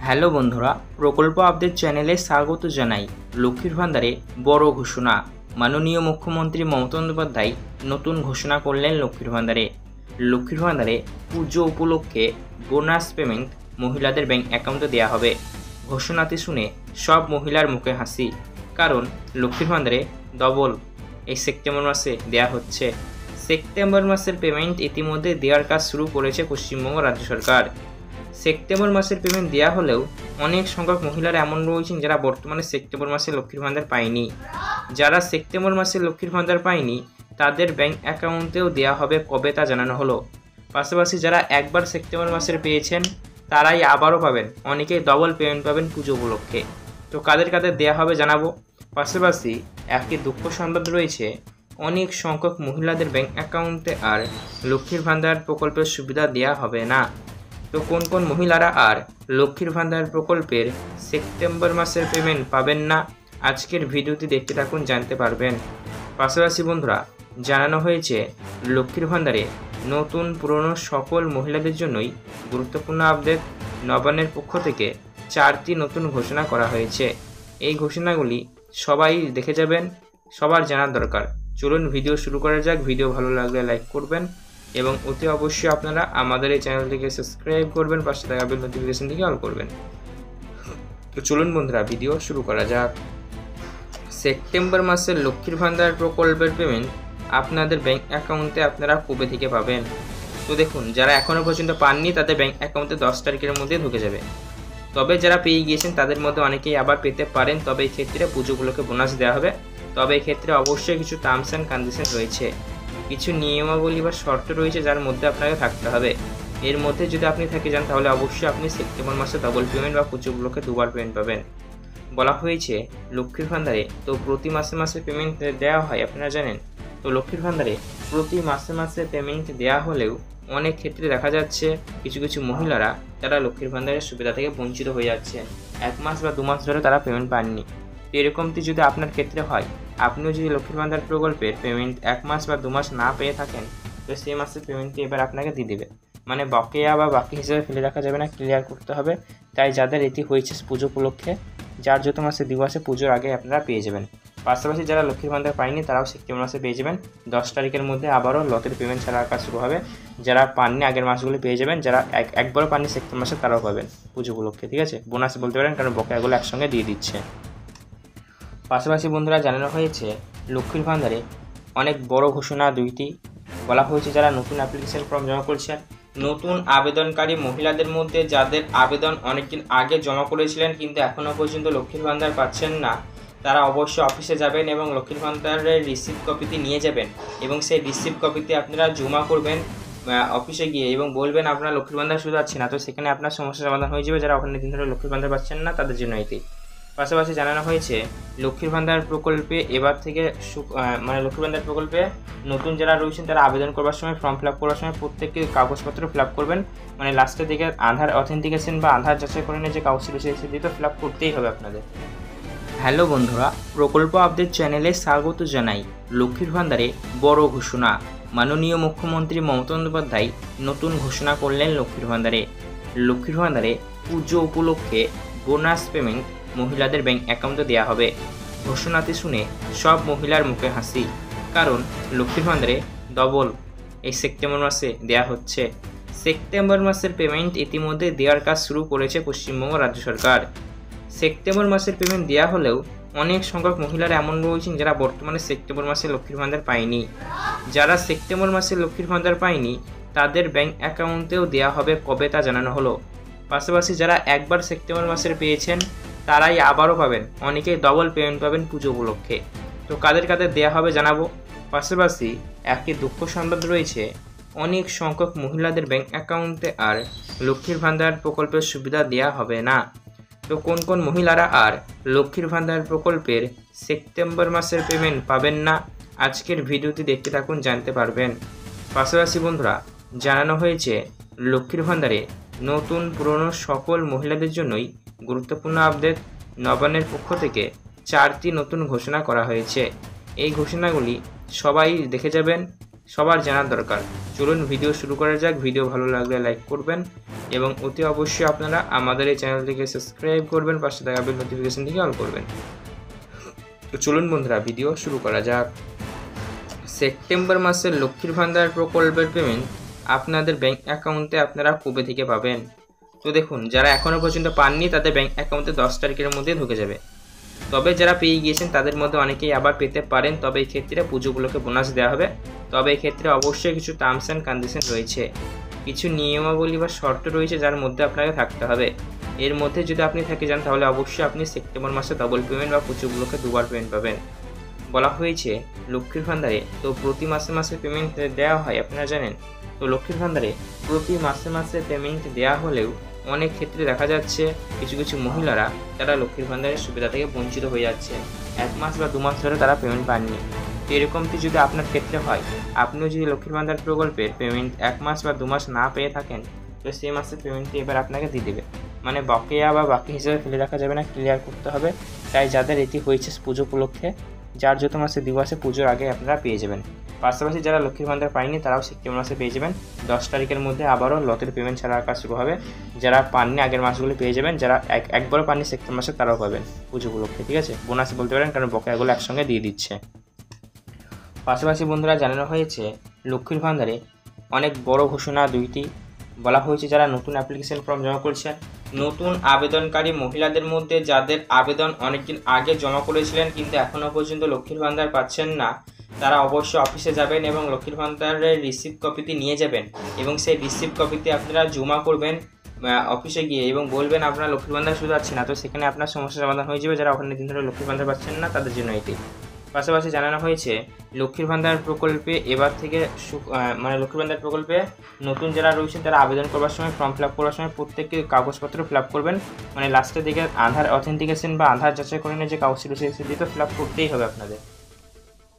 Hello বন্ধুরা, প্রকল্প update চ্যানেলে স্বাগত জানাই। লক্ষ্মীর ভান্ডারে বড় ঘোষণা। মাননীয় মুখ্যমন্ত্রী মমতা বন্দ্যোপাধ্যায় নতুন ঘোষণা করলেন লক্ষ্মীর ভান্ডারে পুজো উপলক্ষে বোনাস পেমেন্ট মহিলাদের ব্যাংক অ্যাকাউন্টে দেওয়া হবে। ঘোষণাটি শুনে সব মহিলার মুখে হাসি, কারণ লক্ষ্মীর ভান্ডারে ডবল এই সেপ্টেম্বর মাসে দেওয়া হচ্ছে। সেপ্টেম্বর মাসের পেমেন্ট ইতিমধ্যে দেওয়ার কাজ শুরু করেছে পশ্চিমবঙ্গ রাজ্য সরকার। সেপ্টেম্বর মাসের পেমেন্ট দেওয়া হলেও অনেক সংখ্যক মহিলারা এমন রয়েছেন যারা বর্তমানে সেপ্টেম্বর মাসে লক্ষ্মীর ভান্ডার পায়নি। যারা সেপ্টেম্বর মাসে লক্ষ্মীর ভান্ডার পায়নি তাদের ব্যাংক অ্যাকাউন্টেও দেওয়া হবে কবে তা জানানো হলো। পাশাপাশি যারা একবার সেপ্টেম্বর মাসের পেয়েছেন তারাই আবারও পাবেন, অনেকেই ডবল পেমেন্ট পাবেন পুজো উপলক্ষে। তো কাদের কাদের দেওয়া হবে জানাবো। পাশাপাশি একটি দুঃখ সংবাদ রয়েছে, অনেক সংখ্যক মহিলাদের ব্যাংক অ্যাকাউন্টে আর লক্ষ্মীর ভান্ডার প্রকল্পের সুবিধা দেওয়া হবে না। তো কোন কোন মহিলারা আর লক্ষ্মীর ভান্ডার প্রকল্পের সেপ্টেম্বর মাসের পেমেন্ট পাবেন না, আজকের ভিডিওটি দেখতে থাকুন, জানতে পারবেন। পাশাপাশি বন্ধুরা, জানানো হয়েছে লক্ষ্মীর ভান্ডারে নতুন পুরনো সকল মহিলাদের জন্যই গুরুত্বপূর্ণ আপডেট। নবান্নের পক্ষ থেকে 4টি নতুন ঘোষণা করা হয়েছে। এই ঘোষণাগুলি সবাই দেখে যাবেন, সবার জানার দরকার। চলুন ভিডিও শুরু করা যাক। ভিডিও ভালো লাগলে লাইক করবেন এবং অতি অবশ্যই আপনারা আমাদের এই চ্যানেলটিকে সাবস্ক্রাইব করবেন, পাশে থাকা বেল নোটিফিকেশনটিকে অল করবেন। তো চলুন বন্ধুরা, ভিডিও শুরু করা যাক। সেপ্টেম্বর মাসের লক্ষ্মীর ভান্ডার প্রকল্পের পেমেন্ট আপনাদের ব্যাংক অ্যাকাউন্টে আপনারা কবে থেকে পাবেন? তো দেখুন, যারা এখনও পর্যন্ত পাননি তাদের ব্যাংক অ্যাকাউন্টে 10 তারিখের মধ্যে ঢুকে যাবে। তবে যারা পেয়ে গিয়েছেন তাদের মধ্যে অনেকেই আবার পেতে পারেন, তবে এই ক্ষেত্রে পুজোগুলোকে বোনাস দেওয়া হবে। তবে এই ক্ষেত্রে অবশ্যই কিছু টার্মস অ্যান্ড কন্ডিশন রয়েছে, কিছু নিয়মাবলী বা শর্ত রয়েছে যার মধ্যে আপনাকে থাকতে হবে। এর মধ্যে যদি আপনি থেকে যান তাহলে অবশ্যই আপনি সেপ্টেম্বর মাসে ডবল পেমেন্ট বা পুজোগুলোকে দুবার পেমেন্ট পাবেন। বলা হয়েছে লক্ষ্মীর ভান্ডারে তো প্রতি মাসে মাসে পেমেন্ট দেওয়া হয়, আপনারা জানেন। তো লক্ষ্মীর ভান্ডারে প্রতি মাসে মাসে পেমেন্ট দেওয়া হলেও অনেক ক্ষেত্রে দেখা যাচ্ছে কিছু কিছু মহিলারা তারা লক্ষ্মীর ভান্ডারের সুবিধা থেকে বঞ্চিত হয়ে যাচ্ছে। 1 মাস বা 2 মাস ধরে তারা পেমেন্ট পাননি। এরকমটি যদি আপনার ক্ষেত্রে হয়, আপনিও যদি লক্ষ্মীর ভান্ডার প্রকল্পের পেমেন্ট 1 মাস বা 2 মাস না পেয়ে থাকেন, তো সেই মাসের পেমেন্টটি এবার আপনাকে দিয়ে দেবে। মানে বকেয়া বা বাকি হিসেবে ফেলে রাখা যাবে না, ক্লিয়ার করতে হবে। তাই যাদের এটি হয়েছে পুজো উপলক্ষে, যার যত মাসে দিবসে পুজোর আগে আপনারা পেয়ে যাবেন। পাশাপাশি যারা লক্ষ্মীর ভান্ডার পায়নি তারাও সেপ্টেম্বর মাসে পেয়ে যাবেন। 10 তারিখের মধ্যে আবারও লটের পেমেন্ট ছাড়ার কাজ শুরু হবে। যারা পাননি আগের মাসগুলি পেয়ে যাবেন, যারা একবারও পাননি সেপ্টেম্বর মাসে তারাও পাবেন পুজো উপলক্ষে, ঠিক আছে? বোনাস বলতে পারেন, কারণ বকেয়াগুলো একসঙ্গে দিয়ে দিচ্ছে। পাশাপাশি বন্ধুরা, জানানো হয়েছে লক্ষ্মীর ভান্ডারে অনেক বড় ঘোষণা দুইটি। বলা হয়েছে যারা নতুন অ্যাপ্লিকেশন ফর্ম জমা করেছেন, নতুন আবেদনকারী মহিলাদের মধ্যে যাদের আবেদন অনেকদিন আগে জমা করেছিলেন কিন্তু এখনও পর্যন্ত লক্ষ্মীর ভান্ডার পাচ্ছেন না, তারা অবশ্যই অফিসে যাবেন এবং লক্ষ্মীর ভান্ডারের রিসিপ্ট কপিটি নিয়ে যাবেন এবং সেই রিসিপ্ট কপিতে আপনারা জমা করবেন অফিসে গিয়ে এবং বলবেন আপনার লক্ষ্মীর ভান্ডার শুধু আছে না। তো সেখানে আপনার সমস্যার সমাধান হয়ে যাবে। যারা ওখানে দিন ধরে লক্ষ্মীর ভান্ডার পাচ্ছেন না তাদের জন্য এটি। পাশাপাশি জানানো হয়েছে লক্ষ্মীর ভান্ডার প্রকল্পে এবার থেকে লক্ষ্মীর ভান্ডার প্রকল্পে নতুন যারা রয়েছেন তারা আবেদন করবার সময়, ফর্ম ফিল আপ করার সময় প্রত্যেককে কাগজপত্র ফিল আপ করবেন। মানে লাস্টের দিকে আধার অথেন্টিকেশন বা আধার যাচাই করে নিয়ে যে কাগজ রয়েছে সেটি তো ফিল আপ করতেই হবে আপনাদের। হ্যালো বন্ধুরা, প্রকল্প আপডেট চ্যানেলে স্বাগত জানাই। লক্ষ্মীর ভান্ডারে বড় ঘোষণা। মাননীয় মুখ্যমন্ত্রী মমতা বন্দ্যোপাধ্যায় নতুন ঘোষণা করলেন লক্ষ্মীর ভান্ডারে পুজো উপলক্ষে বোনাস পেমেন্ট মহিলাদের ব্যাংক অ্যাকাউন্টে দেওয়া হবে। ঘোষণাটি শুনে সব মহিলার মুখে হাসি, কারণ লক্ষ্মীর ভান্ডারে ডবল এই সেপ্টেম্বর মাসে দেওয়া হচ্ছে। সেপ্টেম্বর মাসের পেমেন্ট ইতিমধ্যে দেওয়ার কাজ শুরু করেছে পশ্চিমবঙ্গ রাজ্য সরকার। সেপ্টেম্বর মাসের পেমেন্ট দেওয়া হলেও অনেক সংখ্যক মহিলারা এমন রয়েছেন যারা বর্তমানে সেপ্টেম্বর মাসে লক্ষ্মীর ভান্ডার পায়নি। যারা সেপ্টেম্বর মাসে লক্ষ্মীর ভান্ডার পায়নি তাদের ব্যাংক অ্যাকাউন্টেও দেওয়া হবে কবে তা জানানো হলো। পাশাপাশি যারা একবার সেপ্টেম্বর মাসের পেয়েছেন তারাই আবারও পাবেন, অনেকেই ডবল পেমেন্ট পাবেন পুজো উপলক্ষে। তো কাদের কাদের দেওয়া হবে জানাবো। পাশাপাশি একটি দুঃখ সংবাদ রয়েছে, অনেক সংখ্যক মহিলাদের ব্যাংক অ্যাকাউন্টে আর লক্ষ্মীর ভান্ডার প্রকল্পের সুবিধা দেওয়া হবে না। তো কোন কোন মহিলারা আর লক্ষ্মীর ভান্ডার প্রকল্পের সেপ্টেম্বর মাসের পেমেন্ট পাবেন না, আজকের ভিডিওটি দেখতে থাকুন, জানতে পারবেন। পাশাপাশি বন্ধুরা, জানানো হয়েছে লক্ষ্মীর ভান্ডারে নতুন পুরনো সকল মহিলাদের জন্যই গুরুত্বপূর্ণ আপডেট। নবান্নের পক্ষ থেকে 4টি নতুন ঘোষণা করা হয়েছে। এই ঘোষণাগুলি সবাই দেখে যাবেন, সবার জানার দরকার। চলুন ভিডিও শুরু করা যাক। ভিডিও ভালো লাগলে লাইক করবেন এবং অতি অবশ্যই আপনারা আমাদের এই চ্যানেলটিকে সাবস্ক্রাইব করবেন, পাশে থাকা বেল নোটিফিকেশনটিকে অন করবেন। তো চলুন বন্ধুরা ভিডিও শুরু করা যাক। সেপ্টেম্বর মাসের লক্ষ্মীর ভান্ডার প্রকল্পের পেমেন্ট আপনাদের ব্যাংক অ্যাকাউন্টে আপনারা কবে থেকে পাবেন? তো দেখুন, যারা এখনও পর্যন্ত পাননি তাদের ব্যাংক অ্যাকাউন্টে 10 তারিখের মধ্যে ঢুকে যাবে। তবে যারা পেয়ে গিয়েছেন তাদের মধ্যে অনেকেই আবার পেতে পারেন, তবে এই ক্ষেত্রে পুজোগুলোকে বোনাস দেওয়া হবে। তবে এই ক্ষেত্রে অবশ্যই কিছু টার্মস অ্যান্ড কন্ডিশন রয়েছে, কিছু নিয়মাবলী বা শর্ত রয়েছে যার মধ্যে আপনাকে থাকতে হবে। এর মধ্যে যদি আপনি থেকে যান তাহলে অবশ্যই আপনি সেপ্টেম্বর মাসে ডবল পেমেন্ট বা পুজোগুলোকে দুবার পেমেন্ট পাবেন। বলা হয়েছে লক্ষ্মীর ভান্ডারে তো প্রতি মাসে মাসে পেমেন্ট দেওয়া হয়, আপনারা জানেন। তো লক্ষ্মীর ভান্ডারে প্রতি মাসে মাসে পেমেন্ট দেওয়া হলেও অনেক ক্ষেত্রে দেখা যাচ্ছে কিছু কিছু মহিলারা তারা লক্ষ্মীর ভান্ডারের সুবিধা থেকে বঞ্চিত হয়ে যাচ্ছে। 1 মাস বা 2 মাস ধরে তারা পেমেন্ট পাননি। তো এরকমটি যদি আপনার ক্ষেত্রে হয়, আপনিও যদি লক্ষ্মীর ভান্ডার প্রকল্পের পেমেন্ট 1 মাস বা 2 মাস না পেয়ে থাকেন, তো সেই মাসের পেমেন্টটি এবার আপনাকে দিয়ে দেবে। মানে বকেয়া বা বাকি হিসেবে ফেলে রাখা যাবে না, ক্লিয়ার করতে হবে। তাই যাদের এটি হয়েছে পুজো উপলক্ষে, যার যত মাসে দিব আছে পুজোর আগে আপনারা পেয়ে যাবেন। পাশাপাশি যারা লক্ষ্মীর ভান্ডার পায়নি তারাও সেপ্টেম্বর মাসে পেয়ে যাবেন। 10 তারিখের মধ্যে আবারও লটের পেমেন্ট ছাড়ার কাজ শুরু হবে। যারা পাননি আগের মাসগুলো পেয়ে যাবেন, যারা একবারও পাননি সেপ্টেম্বর মাসে তারাও পাবেন পুজো উপলক্ষে, ঠিক আছে। বোনাস বলতে পারেন, কারণ বকেয়াগুলো একসঙ্গে দিয়ে দিচ্ছে। পাশাপাশি বন্ধুরা জানানো হয়েছে লক্ষ্মীর ভান্ডারে অনেক বড় ঘোষণা দুইটি। বলা হয়েছে যারা নতুন অ্যাপ্লিকেশন ফর্ম জমা করছেন, নতুন আবেদনকারী মহিলাদের মধ্যে যাদের আবেদন অনেকদিন আগে জমা করেছিলেন কিন্তু এখনও পর্যন্ত লক্ষ্মীর ভান্ডার পাচ্ছেন না, তারা অবশ্যই অফিসে যাবেন এবং লক্ষ্মীর ভান্ডারের রিসিপ্ট কপিটি নিয়ে যাবেন এবং সেই রিসিপ্ট কপিতে আপনারা জমা করবেন অফিসে গিয়ে এবং বলবেন আপনার লক্ষ্মীর ভান্ডার শুধু আছে না। তো সেখানে আপনার সমস্যার সমাধান হয়ে যাবে। যারা ওখানে দিন ধরে লক্ষ্মীর ভান্ডার পাচ্ছেন না তাদের জন্য এটি। পাশাপাশি জানানো হয়েছে লক্ষ্মীর ভান্ডার প্রকল্পে এবার থেকে লক্ষ্মীর ভান্ডার প্রকল্পে নতুন যারা রয়েছেন তারা আবেদন করবার সময় ফর্ম ফিল আপ করবার সময় প্রত্যেককে কাগজপত্র ফিল আপ করবেন। মানে লাস্টের দিকে আধার অথেন্টিকেশন বা আধার যাচাই করে নিয়ে যে কাগজটি রয়েছে সেটি তো ফিল আপ করতেই হবে আপনাদের।